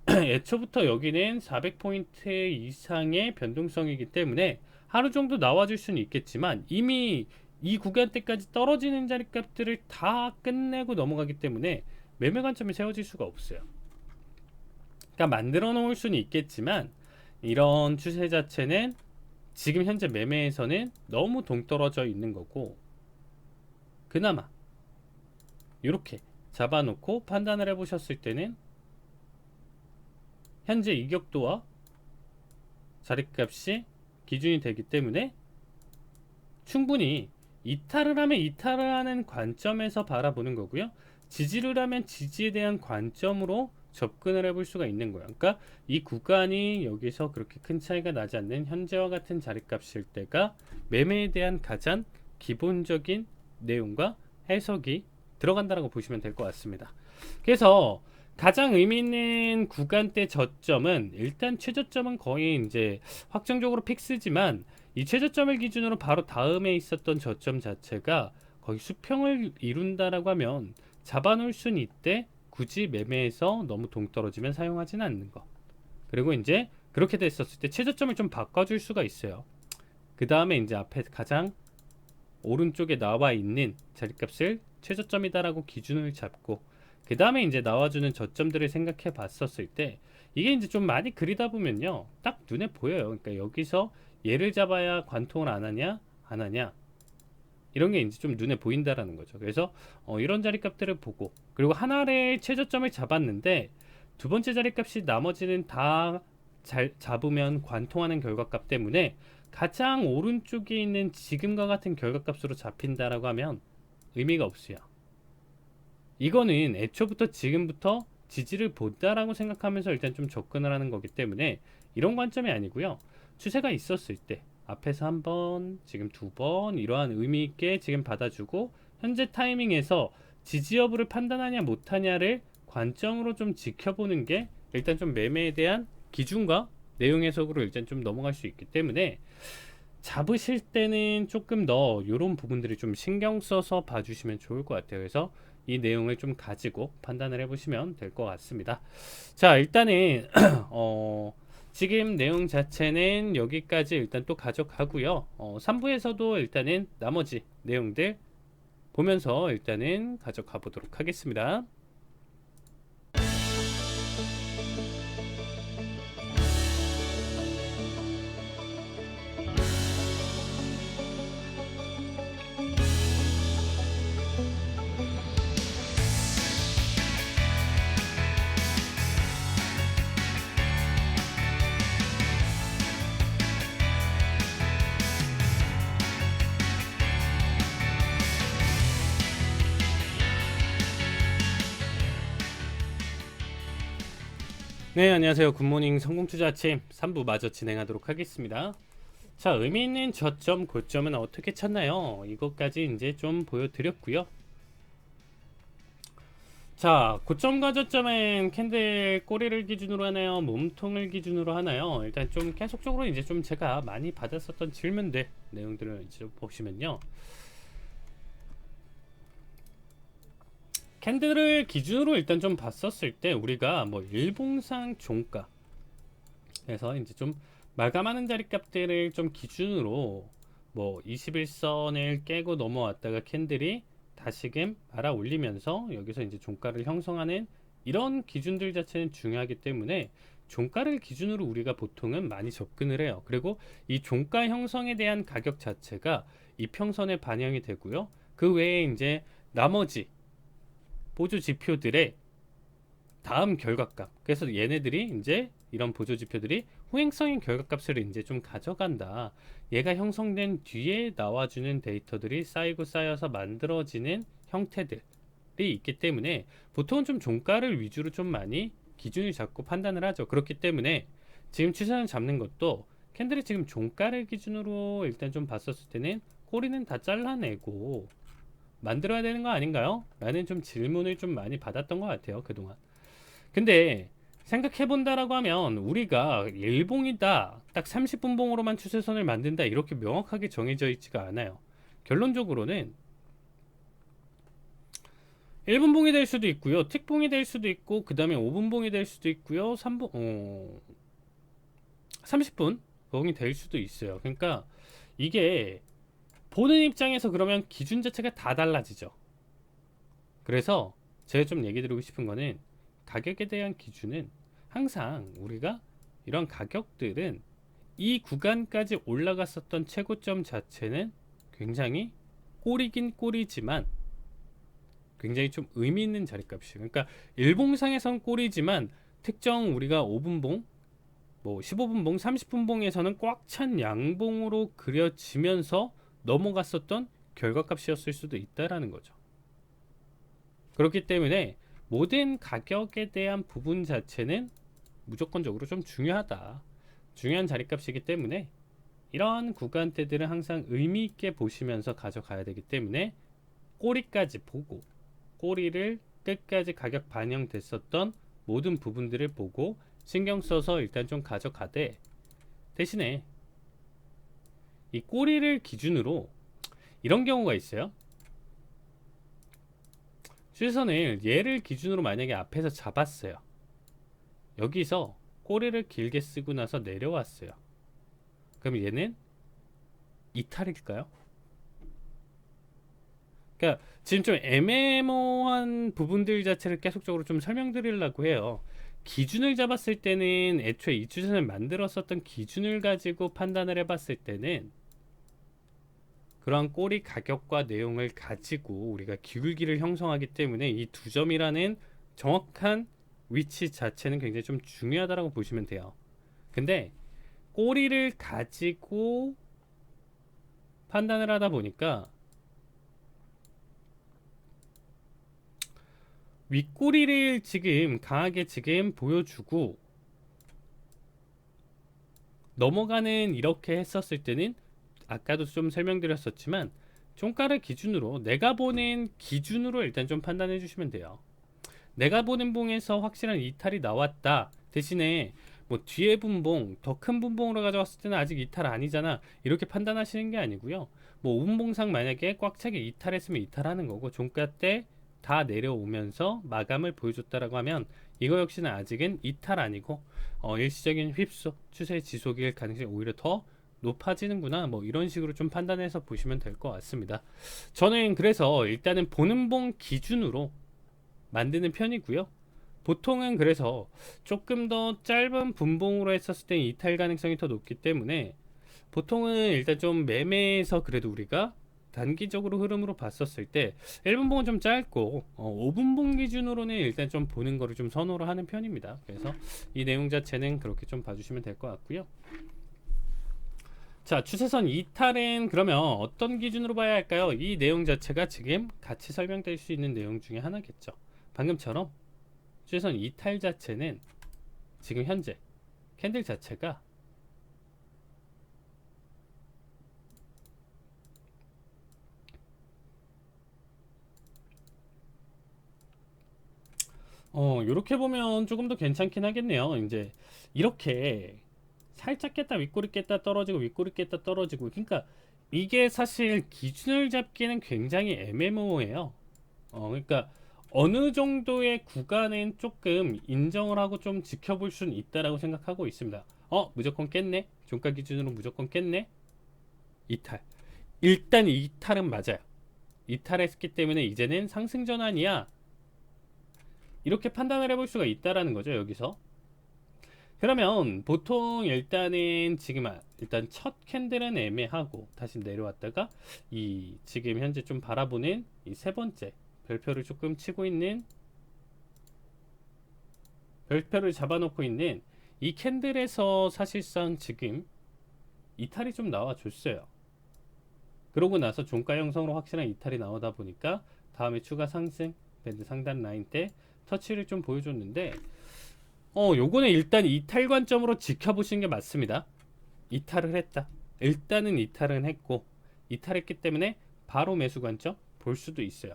애초부터 여기는 400포인트 이상의 변동성이기 때문에 하루 정도 나와줄 수는 있겠지만, 이미 이 구간대까지 떨어지는 자리값들을 다 끝내고 넘어가기 때문에 매매 관점이 세워질 수가 없어요. 그러니까 만들어 놓을 수는 있겠지만, 이런 추세 자체는 지금 현재 매매에서는 너무 동떨어져 있는 거고, 그나마 이렇게 잡아놓고 판단을 해보셨을 때는 현재 이격도와 자리값이 기준이 되기 때문에 충분히 이탈을 하면 이탈을 하는 관점에서 바라보는 거고요. 지지를 하면 지지에 대한 관점으로 접근을 해볼 수가 있는 거예요. 그러니까 이 구간이 여기서 그렇게 큰 차이가 나지 않는 현재와 같은 자리값일 때가 매매에 대한 가장 기본적인 내용과 해석이 들어간다라고 보시면 될 것 같습니다. 그래서 가장 의미 있는 구간대 저점은, 일단 최저점은 거의 이제 확정적으로 픽스지만, 이 최저점을 기준으로 바로 다음에 있었던 저점 자체가 거의 수평을 이룬다라고 하면 잡아놓을 수는 있대, 굳이 매매에서 너무 동떨어지면 사용하지는 않는 것. 그리고 이제 그렇게 됐었을 때 최저점을 좀 바꿔줄 수가 있어요. 그 다음에 이제 앞에 가장 오른쪽에 나와 있는 자리값을 최저점이다라고 기준을 잡고, 그 다음에 이제 나와주는 저점들을 생각해 봤었을 때, 이게 이제 좀 많이 그리다 보면요, 딱 눈에 보여요. 그러니까 여기서 얘를 잡아야 관통을 안 하냐 이런 게 이제 좀 눈에 보인다라는 거죠. 그래서 이런 자리값들을 보고, 그리고 하나의 최저점을 잡았는데 두 번째 자리값이 나머지는 다 잘 잡으면 관통하는 결과값 때문에 가장 오른쪽에 있는 지금과 같은 결과값으로 잡힌다라고 하면 의미가 없어요. 이거는 애초부터 지금부터 지지를 본다라고 생각하면서 일단 좀 접근을 하는 거기 때문에 이런 관점이 아니고요. 추세가 있었을 때 앞에서 한 번, 지금 두 번 이러한 의미 있게 지금 받아주고, 현재 타이밍에서 지지 여부를 판단하냐 못하냐를 관점으로 좀 지켜보는 게 일단 좀 매매에 대한 기준과 내용 해석으로 일단 좀 넘어갈 수 있기 때문에, 잡으실 때는 조금 더 이런 부분들이 좀 신경 써서 봐주시면 좋을 것 같아요. 그래서 이 내용을 좀 가지고 판단을 해보시면 될 것 같습니다. 자, 일단은 지금 내용 자체는 여기까지 일단 또 가져가고요. 3부에서도 일단은 나머지 내용들 보면서 일단은 가져가 보도록 하겠습니다. 네, 안녕하세요. 굿모닝 성공투자 아침 3부 마저 진행하도록 하겠습니다. 자, 의미 있는 저점, 고점은 어떻게 찾나요? 이것까지 이제 좀 보여드렸고요. 자, 고점과 저점은 캔들 꼬리를 기준으로 하나요? 몸통을 기준으로 하나요? 일단 좀 계속적으로 이제 좀 제가 많이 받았었던 질문들 내용들을 이제 좀 보시면요. 캔들을 기준으로 일단 좀 봤었을 때 우리가 뭐 일봉상 종가 그래서 이제 좀 마감하는 자리값들을 좀 기준으로 뭐 21선을 깨고 넘어왔다가 캔들이 다시금 말아 올리면서 여기서 이제 종가를 형성하는 이런 기준들 자체는 중요하기 때문에 종가를 기준으로 우리가 보통은 많이 접근을 해요. 그리고 이 종가 형성에 대한 가격 자체가 이평선에 반영이 되고요. 그 외에 이제 나머지 보조 지표들의 다음 결과값. 그래서 얘네들이 이제 이런 보조 지표들이 후행성인 결과값을 이제 좀 가져간다. 얘가 형성된 뒤에 나와주는 데이터들이 쌓이고 쌓여서 만들어지는 형태들이 있기 때문에 보통은 좀 종가를 위주로 좀 많이 기준을 잡고 판단을 하죠. 그렇기 때문에 지금 추세선 잡는 것도 캔들이 지금 종가를 기준으로 일단 좀 봤었을 때는 꼬리는 다 잘라내고 만들어야 되는 거 아닌가요? 라는 좀 질문을 좀 많이 받았던 것 같아요, 그동안. 근데 생각해본다라고 하면 우리가 일봉이다, 딱 30분봉으로만 추세선을 만든다 이렇게 명확하게 정해져 있지가 않아요. 결론적으로는 1분봉이 될 수도 있고요, 틱봉이 될 수도 있고, 그 다음에 5분봉이 될 수도 있고요, 30분 봉이 될 수도 있어요. 그러니까 이게 보는 입장에서 그러면 기준 자체가 다 달라지죠. 그래서 제가 좀 얘기 드리고 싶은 거는 가격에 대한 기준은 항상 우리가 이런 가격들은 이 구간까지 올라갔었던 최고점 자체는 굉장히 꼬리긴 꼬리지만 굉장히 좀 의미 있는 자리값이에요. 그러니까 일봉상에선 꼬리지만 특정 우리가 5분봉, 뭐 15분봉, 30분봉에서는 꽉 찬 양봉으로 그려지면서 넘어갔었던 결과값이었을 수도 있다라는 거죠. 그렇기 때문에 모든 가격에 대한 부분 자체는 무조건적으로 좀 중요하다. 중요한 자리값이기 때문에 이런 구간대들은 항상 의미 있게 보시면서 가져가야 되기 때문에 꼬리까지 보고 꼬리를 끝까지 가격 반영됐었던 모든 부분들을 보고 신경 써서 일단 좀 가져가되 대신에 이 꼬리를 기준으로 이런 경우가 있어요. 추세선을 얘를 기준으로 만약에 앞에서 잡았어요. 여기서 꼬리를 길게 쓰고 나서 내려왔어요. 그럼 얘는 이탈일까요? 그러니까 지금 좀 애매모호한 부분들 자체를 계속적으로 좀 설명드리려고 해요. 기준을 잡았을 때는 애초에 이 추세선을 만들었었던 기준을 가지고 판단을 해봤을 때는 그러한 꼬리 가격과 내용을 가지고 우리가 기울기를 형성하기 때문에 이 두 점이라는 정확한 위치 자체는 굉장히 좀 중요하다고 보시면 돼요. 근데 꼬리를 가지고 판단을 하다 보니까 윗꼬리를 지금 강하게 지금 보여주고 넘어가는 이렇게 했었을 때는 아까도 좀 설명드렸었지만 종가를 기준으로 내가 보는 기준으로 일단 좀 판단해 주시면 돼요. 내가 보는 봉에서 확실한 이탈이 나왔다 대신에 뭐 뒤에 분봉 더 큰 분봉으로 가져왔을 때는 아직 이탈 아니잖아 이렇게 판단하시는 게 아니고요. 뭐 5분봉상 만약에 꽉 차게 이탈했으면 이탈하는 거고 종가 때 다 내려오면서 마감을 보여줬다라고 하면 이거 역시는 아직은 이탈 아니고 일시적인 휩쓸 추세 지속일 가능성이 오히려 더 높아지는구나 뭐 이런 식으로 좀 판단해서 보시면 될 것 같습니다. 저는 그래서 일단은 보는 봉 기준으로 만드는 편이고요. 보통은 그래서 조금 더 짧은 분봉으로 했었을 때 이탈 가능성이 더 높기 때문에 보통은 일단 좀 매매에서 그래도 우리가 단기적으로 흐름으로 봤었을 때 1분봉은 좀 짧고 5분봉 기준으로는 일단 좀 보는 거를 좀 선호를 하는 편입니다. 그래서 이 내용 자체는 그렇게 좀 봐주시면 될 것 같고요. 자, 추세선 이탈은 그러면 어떤 기준으로 봐야 할까요? 이 내용 자체가 지금 같이 설명될 수 있는 내용 중에 하나겠죠. 방금처럼 추세선 이탈 자체는 지금 현재 캔들 자체가 요렇게 보면 조금 더 괜찮긴 하겠네요. 이제 이렇게 살짝 깼다 윗꼬리 깼다 떨어지고 윗꼬리 깼다 떨어지고, 그러니까 이게 사실 기준을 잡기는 굉장히 애매모호해요. 그러니까 어느 정도의 구간은 조금 인정을 하고 좀 지켜볼 수는 있다라고 생각하고 있습니다. 무조건 깼네. 종가 기준으로 무조건 깼네. 이탈. 일단 이탈은 맞아요. 이탈했기 때문에 이제는 상승 전환이야. 이렇게 판단을 해볼 수가 있다라는 거죠, 여기서. 그러면 보통 일단은 지금 일단 첫 캔들은 애매하고 다시 내려왔다가 이 지금 현재 좀 바라보는 이 세 번째 별표를 조금 치고 있는, 별표를 잡아놓고 있는 이 캔들에서 사실상 지금 이탈이 좀 나와줬어요. 그러고 나서 종가 형성으로 확실한 이탈이 나오다 보니까 다음에 추가 상승 밴드 상단 라인 때 터치를 좀 보여줬는데, 요거는 일단 이탈 관점으로 지켜보시는 게 맞습니다. 이탈을 했다. 일단은 이탈은 했고, 이탈했기 때문에 바로 매수 관점 볼 수도 있어요.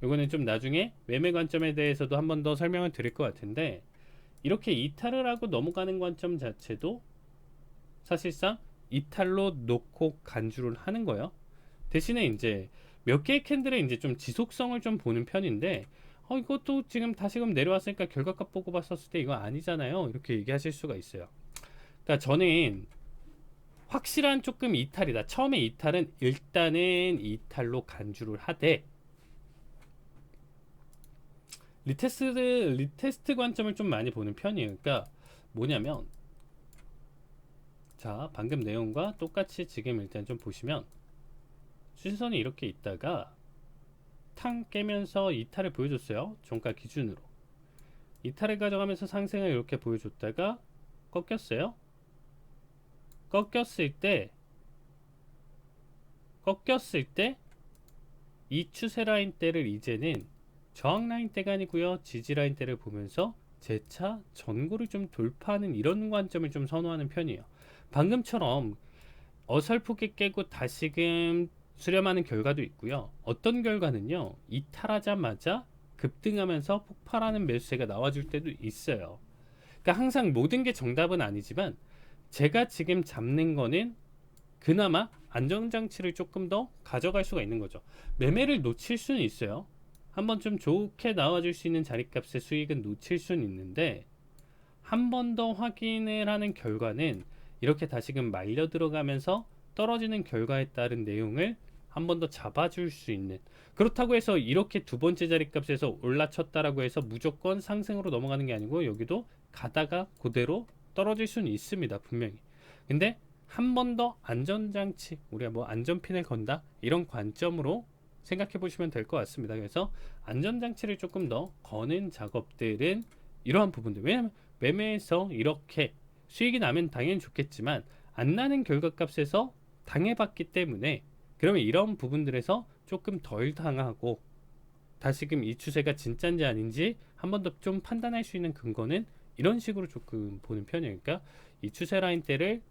요거는 좀 나중에 매매 관점에 대해서도 한 번 더 설명을 드릴 것 같은데, 이렇게 이탈을 하고 넘어가는 관점 자체도 사실상 이탈로 놓고 간주를 하는 거예요. 대신에 이제 몇 개의 캔들에 이제 좀 지속성을 좀 보는 편인데, 이것도 지금 다시금 내려왔으니까 결과값 보고 봤었을 때 이거 아니잖아요, 이렇게 얘기하실 수가 있어요. 그러니까 저는 확실한 조금 이탈이다. 처음에 이탈은 일단은 이탈로 간주를 하되, 리테스트 관점을 좀 많이 보는 편이에요. 그러니까 뭐냐면, 자, 방금 내용과 똑같이 지금 일단 좀 보시면 추세선이 이렇게 있다가 탕 깨면서 이탈을 보여줬어요. 종가 기준으로 이탈을 가져가면서 상승을 이렇게 보여줬다가 꺾였어요. 꺾였을 때 이 추세 라인대를 이제는 저항 라인대가 아니고요, 지지 라인대를 보면서 재차 전고를 좀 돌파하는 이런 관점을 좀 선호하는 편이에요. 방금처럼 어설프게 깨고 다시금 수렴하는 결과도 있고요. 어떤 결과는요, 이탈하자마자 급등하면서 폭발하는 매수세가 나와줄 때도 있어요. 그러니까 항상 모든 게 정답은 아니지만, 제가 지금 잡는 거는 그나마 안정장치를 조금 더 가져갈 수가 있는 거죠. 매매를 놓칠 수는 있어요. 한번 좀 좋게 나와줄 수 있는 자리값의 수익은 놓칠 수는 있는데, 한 번 더 확인을 하는 결과는 이렇게 다시금 말려 들어가면서 떨어지는 결과에 따른 내용을 한 번 더 잡아줄 수 있는, 그렇다고 해서 이렇게 두 번째 자리값에서 올라쳤다라고 해서 무조건 상승으로 넘어가는 게 아니고, 여기도 가다가 그대로 떨어질 수는 있습니다, 분명히. 근데 한 번 더 안전장치, 우리가 뭐 안전핀을 건다 이런 관점으로 생각해 보시면 될 것 같습니다. 그래서 안전장치를 조금 더 거는 작업들은 이러한 부분들, 왜냐면 매매에서 이렇게 수익이 나면 당연히 좋겠지만 안 나는 결과값에서 당해봤기 때문에, 그러면 이런 부분들에서 조금 덜 당하고 다시금 이 추세가 진짜인지 아닌지 한 번 더 좀 판단할 수 있는 근거는 이런 식으로 조금 보는 편이에요. 그러니까 이 추세 라인대를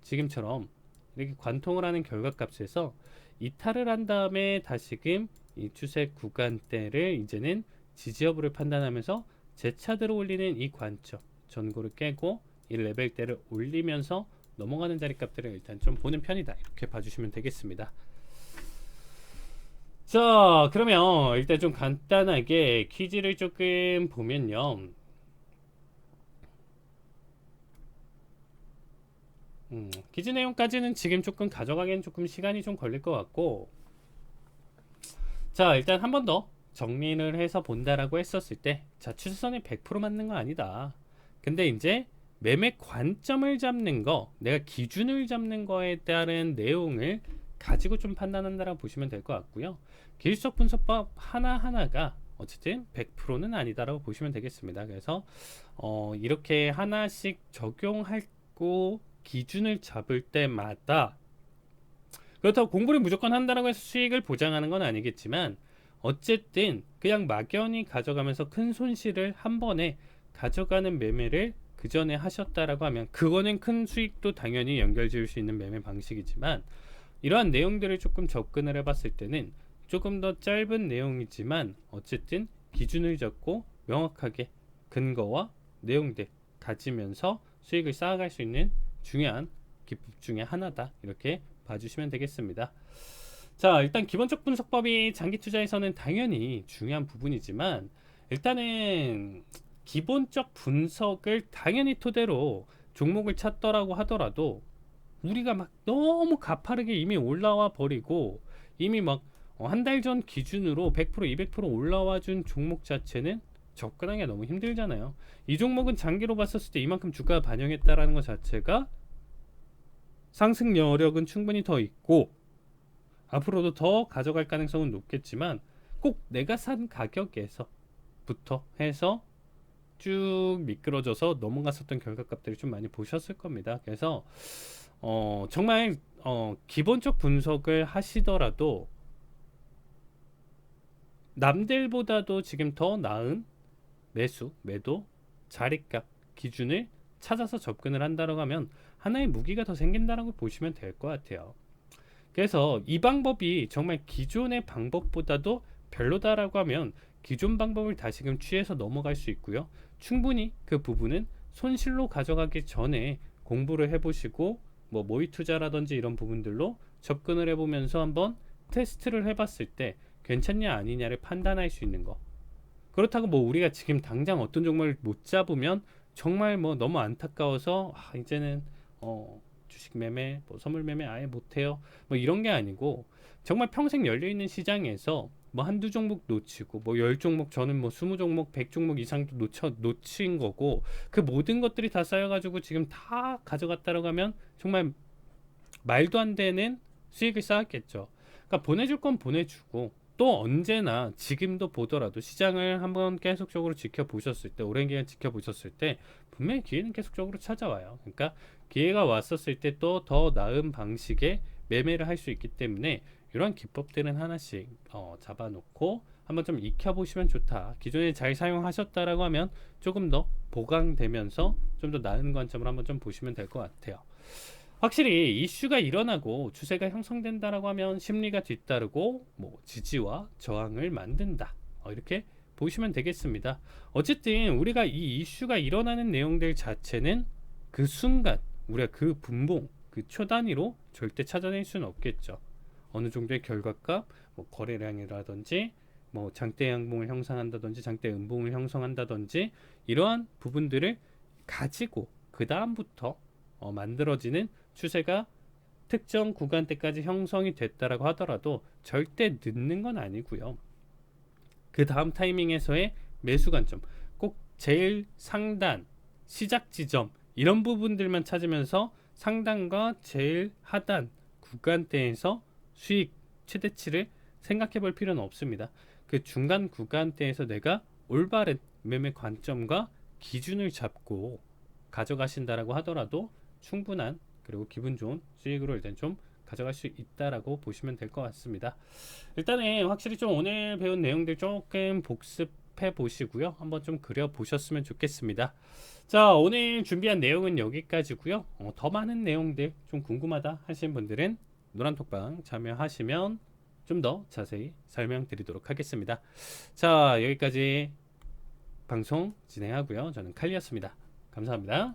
지금처럼 이렇게 관통을 하는 결과값에서 이탈을 한 다음에 다시금 이 추세 구간대를 이제는 지지 여부를 판단하면서 재차 들어 올리는 이 관점, 전고를 깨고 이 레벨대를 올리면서 넘어가는 자리값들을 일단 좀 보는 편이다, 이렇게 봐주시면 되겠습니다. 자, 그러면 일단 좀 간단하게 퀴즈를 조금 보면요, 퀴즈 내용까지는 지금 조금 가져가기엔 조금 시간이 좀 걸릴 것 같고, 자, 일단 한 번 더 정리를 해서 본다라고 했었을 때, 자, 추세선이 100% 맞는 거 아니다. 근데 이제 매매 관점을 잡는 거, 내가 기준을 잡는 거에 따른 내용을 가지고 좀 판단한다라고 보시면 될 것 같고요. 기술적 분석법 하나하나가 어쨌든 100%는 아니다라고 보시면 되겠습니다. 그래서 이렇게 하나씩 적용하고 기준을 잡을 때마다, 그렇다고 공부를 무조건 한다라고 해서 수익을 보장하는 건 아니겠지만, 어쨌든 그냥 막연히 가져가면서 큰 손실을 한 번에 가져가는 매매를 그 전에 하셨다라고 하면 그거는 큰 수익도 당연히 연결 지을 수 있는 매매 방식이지만, 이러한 내용들을 조금 접근을 해봤을 때는 조금 더 짧은 내용이지만 어쨌든 기준을 잡고 명확하게 근거와 내용들 가지면서 수익을 쌓아갈 수 있는 중요한 기법 중에 하나다. 이렇게 봐주시면 되겠습니다. 자, 일단 기본적 분석법이 장기 투자에서는 당연히 중요한 부분이지만 일단은 기본적 분석을 당연히 토대로 종목을 찾더라고 하더라도 우리가 막 너무 가파르게 이미 올라와 버리고 이미 막 한 달 전 기준으로 100% 200% 올라와 준 종목 자체는 접근하기가 너무 힘들잖아요. 이 종목은 장기로 봤었을 때 이만큼 주가가 반영했다라는 것 자체가 상승 여력은 충분히 더 있고 앞으로도 더 가져갈 가능성은 높겠지만 꼭 내가 산 가격에서부터 해서 쭉 미끄러져서 넘어갔었던 결과값들을 좀 많이 보셨을 겁니다. 그래서 정말 기본적 분석을 하시더라도 남들보다도 지금 더 나은 매수, 매도, 자리값 기준을 찾아서 접근을 한다고 하면 하나의 무기가 더 생긴다라고 보시면 될 것 같아요. 그래서 이 방법이 정말 기존의 방법보다도 별로다라고 하면 기존 방법을 다시금 취해서 넘어갈 수 있고요. 충분히 그 부분은 손실로 가져가기 전에 공부를 해보시고 뭐 모의 투자라든지 이런 부분들로 접근을 해보면서 한번 테스트를 해봤을 때 괜찮냐 아니냐를 판단할 수 있는 거. 그렇다고 뭐 우리가 지금 당장 어떤 종목을 못 잡으면 정말 뭐 너무 안타까워서 이제는 주식 매매, 뭐 선물 매매 아예 못해요. 뭐 이런 게 아니고 정말 평생 열려 있는 시장에서 뭐 한두 종목 놓치고 뭐 10종목 저는 뭐 20종목, 100종목 이상도 놓친 거고 그 모든 것들이 다 쌓여가지고 지금 다 가져갔다라고 하면 정말 말도 안 되는 수익을 쌓았겠죠. 그러니까 보내줄 건 보내주고 또 언제나 지금도 보더라도 시장을 한번 계속적으로 지켜보셨을 때 오랜 기간 지켜보셨을 때 분명히 기회는 계속적으로 찾아와요. 그러니까 기회가 왔었을 때 또 더 나은 방식의 매매를 할 수 있기 때문에 이러한 기법들은 하나씩 잡아놓고 한번 좀 익혀보시면 좋다. 기존에 잘 사용하셨다라고 하면 조금 더 보강되면서 좀 더 나은 관점으로 한번 좀 보시면 될 것 같아요. 확실히 이슈가 일어나고 추세가 형성된다라고 하면 심리가 뒤따르고 뭐 지지와 저항을 만든다. 이렇게 보시면 되겠습니다. 어쨌든 우리가 이 이슈가 일어나는 내용들 자체는 그 순간 우리가 그 분봉, 그 초 단위로 절대 찾아낼 수는 없겠죠. 어느 정도의 결과값, 뭐 거래량이라든지 뭐 장대 양봉을 형성한다든지 장대 음봉을 형성한다든지 이러한 부분들을 가지고 그 다음부터 만들어지는 추세가 특정 구간대까지 형성이 됐다라고 하더라도 절대 늦는 건 아니고요. 그 다음 타이밍에서의 매수 관점, 꼭 제일 상단, 시작 지점 이런 부분들만 찾으면서 상단과 제일 하단 구간대에서 수익 최대치를 생각해 볼 필요는 없습니다. 그 중간 구간대에서 내가 올바른 매매 관점과 기준을 잡고 가져가신다라고 하더라도 충분한 그리고 기분 좋은 수익으로 일단 좀 가져갈 수 있다라고 보시면 될 것 같습니다. 일단은 확실히 좀 오늘 배운 내용들 조금 복습해 보시고요. 한번 좀 그려 보셨으면 좋겠습니다. 자, 오늘 준비한 내용은 여기까지고요. 더 많은 내용들 좀 궁금하다 하시는 분들은 노란톡방 참여하시면 좀 더 자세히 설명드리도록 하겠습니다. 자, 여기까지 방송 진행하고요. 저는 칼리였습니다. 감사합니다.